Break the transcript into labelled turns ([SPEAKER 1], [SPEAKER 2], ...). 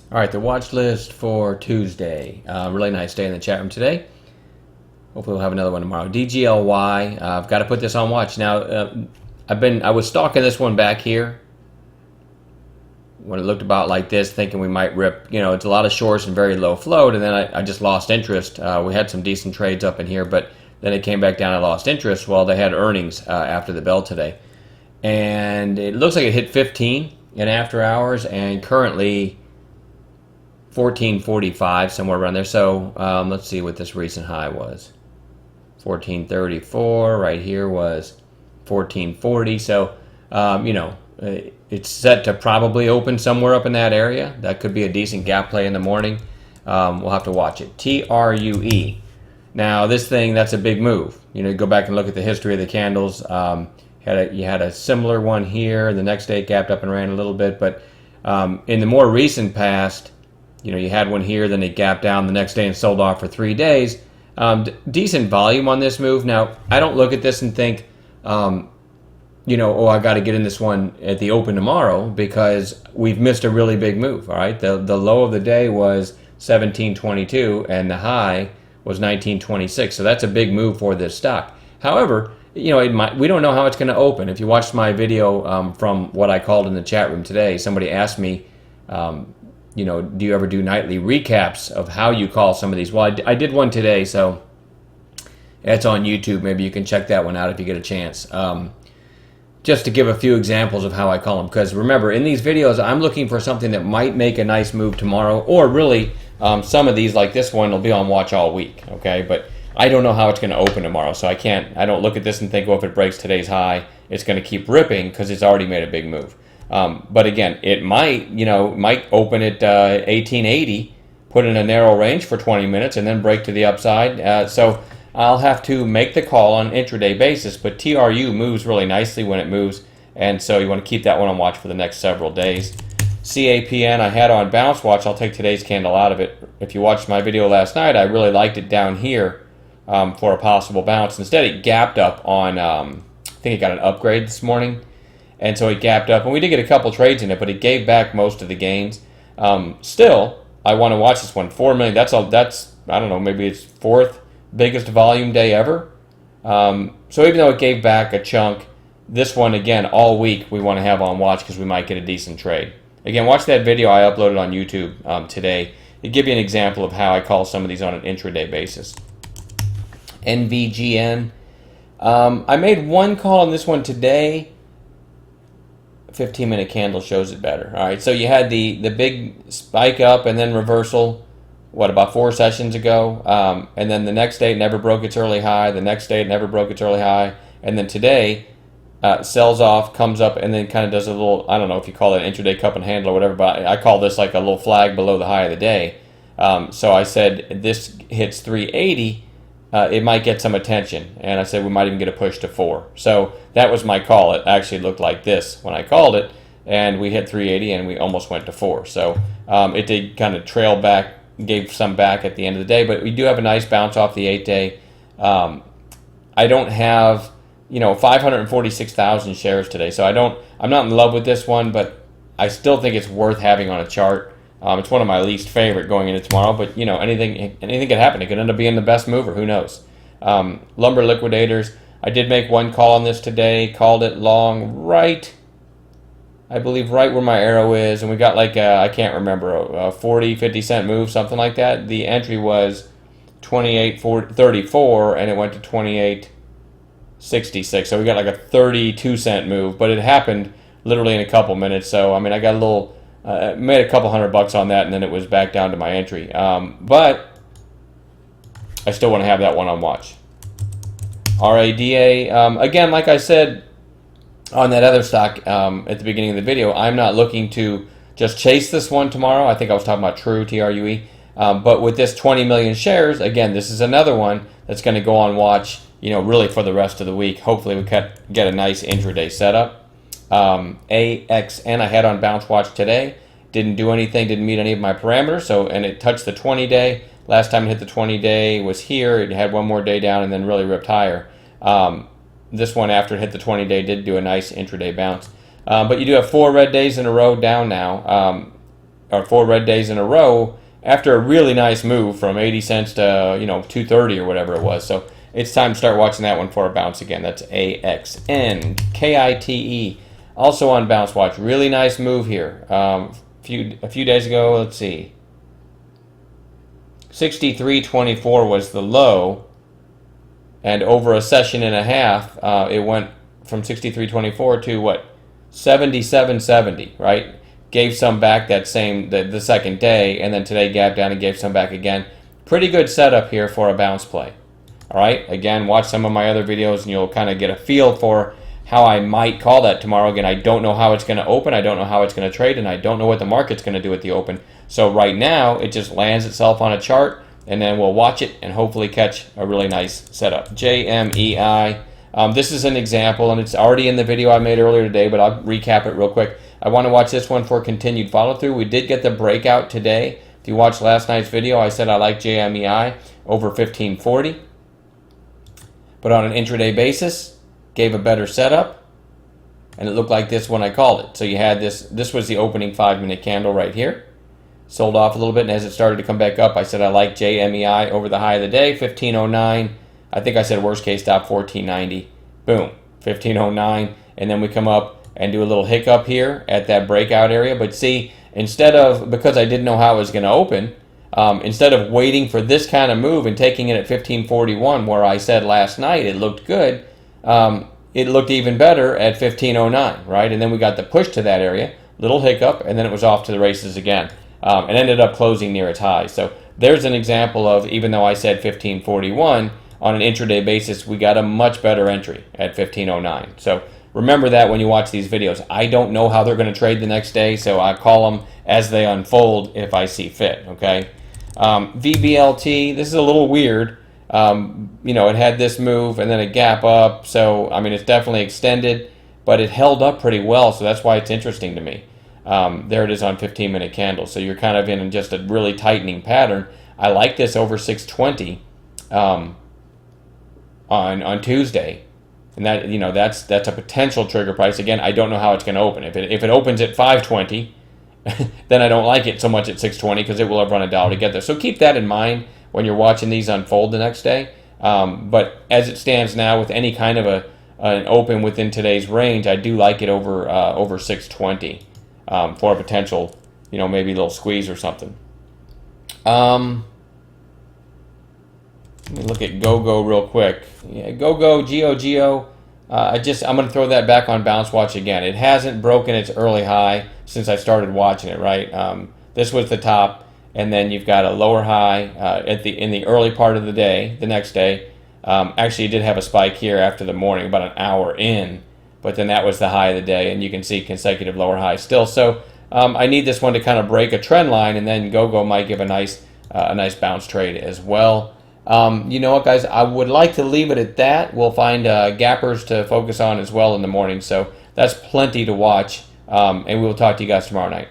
[SPEAKER 1] All right, the watch list for Tuesday. Really nice day in the chat room today. Hopefully we'll have another one tomorrow. DGLY. I've got to put this on watch now. I was stalking this one back here when it looked about like this, thinking we might rip. You know, it's a lot of shorts and very low float, and then I just lost interest. We had some decent trades up in here, but then it came back down. I lost interest. Well, they had earnings after the bell today, and it looks like it hit 15 in after hours, and currently 1445, somewhere around there. So let's see what this recent high was. 1434. Right here was 1440. So it's set to probably open somewhere up in that area. That could be a decent gap play in the morning. We'll have to watch it. TRUE. Now this thing, that's a big move. You go back and look at the history of the candles. You had a similar one here. The next day it gapped up and ran a little bit, but in the more recent past, you had one here, then it gapped down the next day and sold off for 3 days. Decent volume on this move. Now, I don't look at this and think, I got to get in this one at the open tomorrow because we've missed a really big move. All right, the low of the day was 1722 and the high was 1926. So that's a big move for this stock. However, we don't know how it's going to open. If you watched my video from what I called in the chat room today, somebody asked me, do you ever do nightly recaps of how you call some of these? Well, I did one today, so it's on YouTube. Maybe you can check that one out if you get a chance. Just to give a few examples of how I call them. Because remember, in these videos, I'm looking for something that might make a nice move tomorrow, or really some of these, like this one, will be on watch all week. Okay, but I don't know how it's going to open tomorrow, so I don't look at this and think, well, if it breaks today's high, it's going to keep ripping because it's already made a big move. But again, it might open at 1880, put in a narrow range for 20 minutes, and then break to the upside. So I'll have to make the call on an intraday basis. But TRU moves really nicely when it moves, and so you want to keep that one on watch for the next several days. CAPN I had on bounce watch. I'll take today's candle out of it. If you watched my video last night, I really liked it down here for a possible bounce. Instead, it gapped up on. I think it got an upgrade this morning. And so it gapped up, and we did get a couple trades in it, but it gave back most of the gains. Still, I want to watch this one. 4 million. That's I don't know. Maybe it's fourth biggest volume day ever. So even though it gave back a chunk, this one again all week we want to have on watch because we might get a decent trade. Again, watch that video I uploaded on YouTube today. It give you an example of how I call some of these on an intraday basis. NVGN. I made one call on this one today. 15-minute candle shows it better. All right, so you had the big spike up and then reversal, about 4 sessions ago? And then the next day it never broke its early high. The next day it never broke its early high. And then today sells off, comes up, and then kind of does a little, I don't know if you call it an intraday cup and handle or whatever, but I call this like a little flag below the high of the day. So I said this hits 380. It might get some attention, and I said we might even get a push to 4. So that was my call. It actually looked like this when I called it, and we hit 380, and we almost went to 4. So it did kind of trail back, gave some back at the end of the day, but we do have a nice bounce off the 8-day. I don't have 546,000 shares today, so I'm not in love with this one, but I still think it's worth having on a chart. It's one of my least favorite going into tomorrow, but anything could happen. It could end up being the best mover. Who knows? Lumber liquidators. I did make one call on this today. Called it long right. I believe right where my arrow is, and we got like I can't remember a 40-50 cent move, something like that. The entry was 28.34, and it went to 28.66. So we got like a 32 cent move, but it happened literally in a couple minutes. So I mean, I got a little. Made a couple $100 on that, and then it was back down to my entry. But I still want to have that one on watch. RADA, again, like I said on that other stock at the beginning of the video, I'm not looking to just chase this one tomorrow. I think I was talking about TRUE. But with this 20 million shares, again, this is another one that's going to go on watch, really for the rest of the week. Hopefully we get a nice intraday setup. AXN I had on bounce watch today. Didn't do anything, didn't meet any of my parameters, and it touched the 20-day. Last time it hit the 20-day was here. It had one more day down and then really ripped higher. This one, after it hit the 20-day, did do a nice intraday bounce. But you do have 4 red days in a row down now. or 4 red days in a row after a really nice move from 80 cents to 230 or whatever it was. So it's time to start watching that one for a bounce again. That's AXNKITE. Also on bounce watch. Really nice move here. A few days ago, let's see. 63.24 was the low, and over a session and a half, it went from 63.24 to what? 77.70, right? Gave some back that the second day, and then today gapped down and gave some back again. Pretty good setup here for a bounce play. All right, again, watch some of my other videos and you'll kind of get a feel for how I might call that tomorrow. Again, I don't know how it's going to open, I don't know how it's going to trade, and I don't know what the market's going to do at the open. So right now, it just lands itself on a chart, and then we'll watch it and hopefully catch a really nice setup. JMEI. This is an example, and it's already in the video I made earlier today, but I'll recap it real quick. I want to watch this one for continued follow-through. We did get the breakout today. If you watched last night's video, I said I like JMEI over 1540. But on an intraday basis, gave a better setup, and it looked like this when I called it. So you had this was the opening 5-minute candle right here. Sold off a little bit, and as it started to come back up, I said I like JMEI over the high of the day, 1509. I think I said worst case stop 1490. Boom, 1509, and then we come up and do a little hiccup here at that breakout area. But see, because I didn't know how it was going to open, instead of waiting for this kind of move and taking it at 1541, where I said last night it looked good, it looked even better at 1509, right? And then we got the push to that area, little hiccup, and then it was off to the races again, and ended up closing near its high. So there's an example of, even though I said 1541, on an intraday basis, we got a much better entry at 1509. So remember that when you watch these videos. I don't know how they're going to trade the next day, so I call them as they unfold if I see fit, okay? VBLT, this is a little weird. It had this move and then a gap up, so I mean it's definitely extended, but it held up pretty well, so that's why it's interesting to me. There it is on 15-minute candles, so you're kind of in just a really tightening pattern. I like this over 620 on Tuesday, and that's a potential trigger price. Again, I don't know how it's going to open. If it opens at 520, then I don't like it so much at 620 because it will have run $1 to get there. So keep that in mind when you're watching these unfold the next day. But as it stands now, with any kind of an open within today's range, I do like it over 620 for a potential, maybe a little squeeze or something. Let me look at GoGo real quick. Yeah, GoGo, Geo. I'm going to throw that back on bounce watch again. It hasn't broken its early high since I started watching it, right? This was the top, and then you've got a lower high in the early part of the day, the next day. Actually, it did have a spike here after the morning, about an hour in, but then that was the high of the day, and you can see consecutive lower highs still. So I need this one to kind of break a trend line, and then GoGo might give a nice bounce trade as well. You know what, guys? I would like to leave it at that. We'll find gappers to focus on as well in the morning. So that's plenty to watch, and we'll talk to you guys tomorrow night.